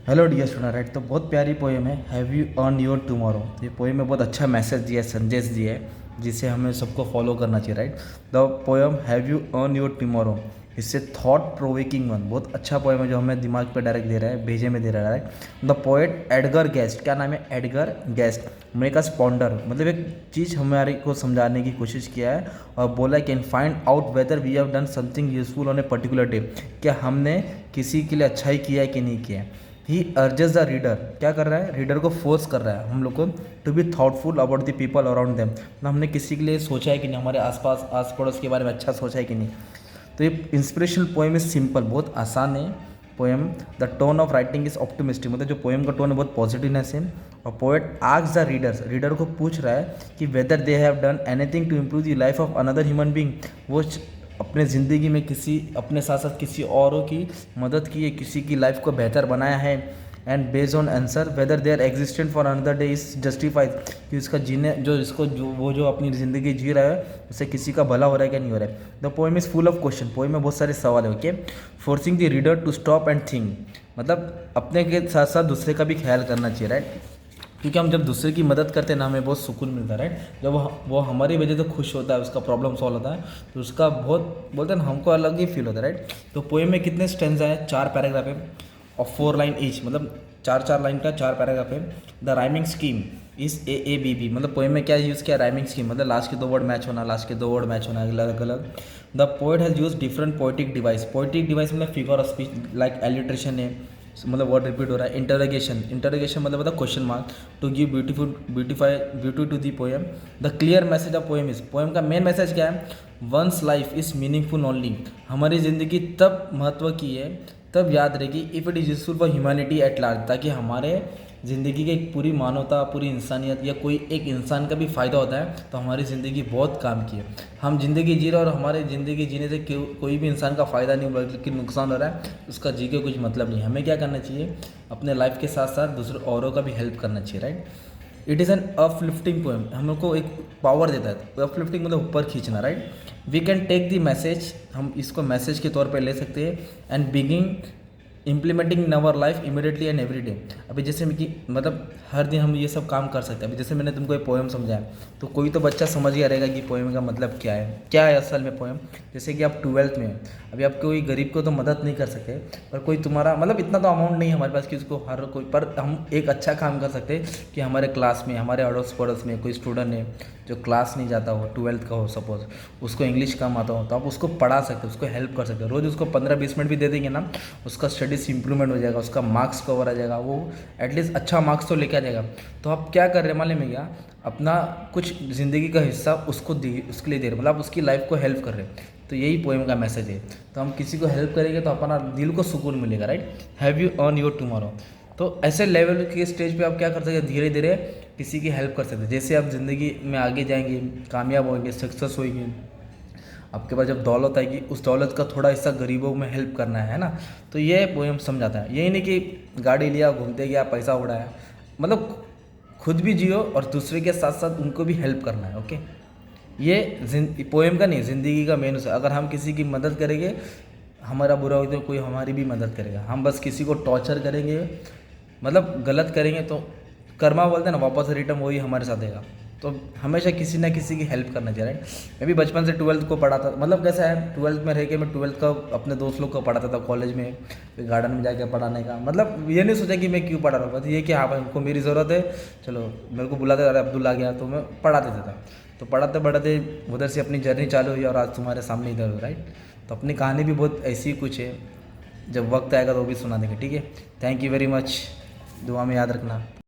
Hello dear student, right. तो बहुत प्यारी पोएम है, have you earn your tomorrow. ये पोएम में बहुत अच्छा मैसेज दिया है, संदेश दिया है, जिसे हमें सबको फॉलो करना चाहिए, right. The poem have you earn your tomorrow, इससे थॉट प्रोवेकिंग वन, बहुत अच्छा पोएम है जो हमें दिमाग पे डायरेक्ट दे रहा है, भेजे में दे रहा है, right. The poet Edgar guest, क्या नाम है? Edgar guest. Make us ponder, मतलब एक चीज़ हमारे को समझाने की कोशिश किया है और बोला can find out whether we have done something useful on a particular day, क्या हमने किसी के लिए अच्छाई किया है कि नहीं किया है। ही अर्जेस द रीडर, क्या कर रहा है? रीडर को फोर्स कर रहा है हम लोग को to be thoughtful about the people around them, मतलब हमने किसी के लिए सोचा है कि नहीं, हमारे आसपास आस पड़ोस के बारे में अच्छा सोचा है कि नहीं। तो ये इंस्पिरेशनल पोएम इज सिंपल, बहुत आसान है poem. The tone of writing is optimistic, मतलब जो पोएम का टोन है बहुत पॉजिटिवनेस है। और poet asks the readers, reader को पूछ रहा है कि whether they have done anything to improve the life of another human being, वो अपने ज़िंदगी में किसी अपने साथ साथ किसी औरों की मदद की है, किसी की लाइफ को बेहतर बनाया है। And based on answer whether their existent for another day is justified, कि उसका जीने जो इसको जो वो जो अपनी ज़िंदगी जी रहा है उससे किसी का भला हो रहा है क्या नहीं हो रहा है। The poem is full of question, poem में बहुत सारे सवाल है, okay. Forcing the reader to stop and think, मतलब अपने के साथ साथ दूसरे का भी ख्याल करना चाहिए, राइट। क्योंकि हम जब दूसरे की मदद करते हैं ना, हमें बहुत सुकून मिलता है, राइट। जब वो हमारी वजह से खुश होता है, उसका प्रॉब्लम सॉल्व होता है, तो उसका बहुत बोलते हैं ना, हमको अलग ही फील होता है, राइट। तो पोएम में कितने स्टेंजा है? 4 पैराग्राफ है और 4 लाइन ईच, मतलब 4 लाइन का 4 पैराग्राफ है। द राइमिंग स्कीम इस ए बी बी, मतलब पोएम में क्या यूज़ किया? राइमिंग स्कीम, मतलब लास्ट के 2 वर्ड मैच होना, लास्ट के 2 वर्ड मैच होना अलग अलग। The poet has use different poetic device, poetic device मतलब figure of speech, like alliteration है, मतलब वर्ड रिपीट हो रहा है। इंटरोगेशन मतलब होता है question mark, to give beauty to the poem. The clear message of poem is, poem का मेन मैसेज क्या है? Once life is meaningful only, हमारी ज़िंदगी तब महत्व की है, तब याद रहेगी if it is useful for humanity at large, ताकि हमारे ज़िंदगी की एक पूरी मानवता, पूरी इंसानियत या कोई एक इंसान का भी फ़ायदा होता है, तो हमारी ज़िंदगी बहुत काम की है। हम ज़िंदगी जी रहे हैं और हमारे ज़िंदगी जीने से कोई भी इंसान का फ़ायदा नहीं बल्कि नुकसान हो रहा है, उसका जी के कुछ मतलब नहीं। हमें क्या करना चाहिए? अपने लाइफ के साथ साथ दूसरे औरों का भी हेल्प करना चाहिए, right. It is an uplifting poem, हम लोग को एक पावर देता है। अपलिफ्टिंग मतलब ऊपर खींचना, right. We can take the message, हम इसको मैसेज के तौर पे ले सकते हैं। And begin implementing in our life immediately and every day, अभी जैसे कि मतलब हर दिन हम ये सब काम कर सकते हैं। अभी जैसे मैंने तुमको एक पोएम समझाया, तो कोई तो बच्चा समझ गया रहेगा कि पोएम का मतलब क्या है असल में पोएम। जैसे कि आप 12th में हैं, अभी आप कोई गरीब को तो मदद नहीं कर सकते, पर कोई तुम्हारा मतलब इतना तो अमाउंट नहीं है हमारे पास कि उसको हर कोई, पर हम एक अच्छा काम कर सकते हैं कि हमारे क्लास में, हमारे अड़ोस पड़ोस में कोई स्टूडेंट है जो क्लास नहीं जाता हो, 12th का हो सपोज, उसको इंग्लिश कम आता हो, तो आप उसको पढ़ा सकते हो, उसको हेल्प कर सकते हो। रोज़ उसको 15-20 मिनट भी दे देंगे ना, उसका स्टडीज इंप्रूवमेंट हो जाएगा, उसका मार्क्स कवर आ जाएगा, वो एटलीस्ट अच्छा मार्क्स तो लेके आ जाएगा। तो आप क्या कर रहे हैं मालूम है क्या? अपना कुछ ज़िंदगी का हिस्सा उसको उसके लिए दे रहे, मतलब आप उसकी लाइफ को हेल्प कर रहे हैं। तो यही पोएम का मैसेज है। तो हम किसी को हेल्प करेंगे तो अपना दिल को सुकून मिलेगा, right. Have you earn your tomorrow, तो ऐसे लेवल के स्टेज पे आप क्या कर सकते हैं? धीरे धीरे किसी की हेल्प कर सकते हैं। जैसे आप ज़िंदगी में आगे जाएंगे, कामयाब होंगे, सक्सेस होंगे, आपके पास जब दौलत आएगी, उस दौलत का थोड़ा हिस्सा गरीबों में हेल्प करना है ना। तो ये पोएम समझाता है, यही नहीं कि गाड़ी लिया, घूमते गया, पैसा उड़ाया, मतलब खुद भी जियो और दूसरे के साथ साथ उनको भी हेल्प करना है, ओके। ये पोएम का नहीं, ज़िंदगी का मेन है। अगर हम किसी की मदद करेंगे, हमारा बुरा हो तो कोई हमारी भी मदद करेगा। हम बस किसी को टॉर्चर करेंगे, मतलब गलत करेंगे, तो कर्मा बोलते हैं ना, वापस रिटर्न वही हमारे साथ आएगा। तो हमेशा किसी ना किसी की हेल्प करना चाहिए, राइट। मैं भी बचपन से 12th को पढ़ा था, मतलब कैसा है, 12th में रह के मैं 12th का अपने दोस्त लोग को पढ़ाता था कॉलेज में, फिर गार्डन में जाके पढ़ाने का, मतलब ये नहीं सोचा कि मैं क्यों पढ़ा रहा हूँ, बस ये कि हाँ भाई उनको मेरी ज़रूरत है, चलो मेरे को बुलाते, अरे अब्दुल आ गया, तो मैं पढ़ा देता था। तो पढ़ाते पढ़ाते उधर से अपनी जर्नी चालू हुई और आज तुम्हारे सामने इधर हो, राइट। तो अपनी कहानी भी बहुत ऐसी कुछ है, जब वक्त आएगा तो वो भी सुना देंगे, ठीक है। थैंक यू वेरी मच, दुआ में याद रखना।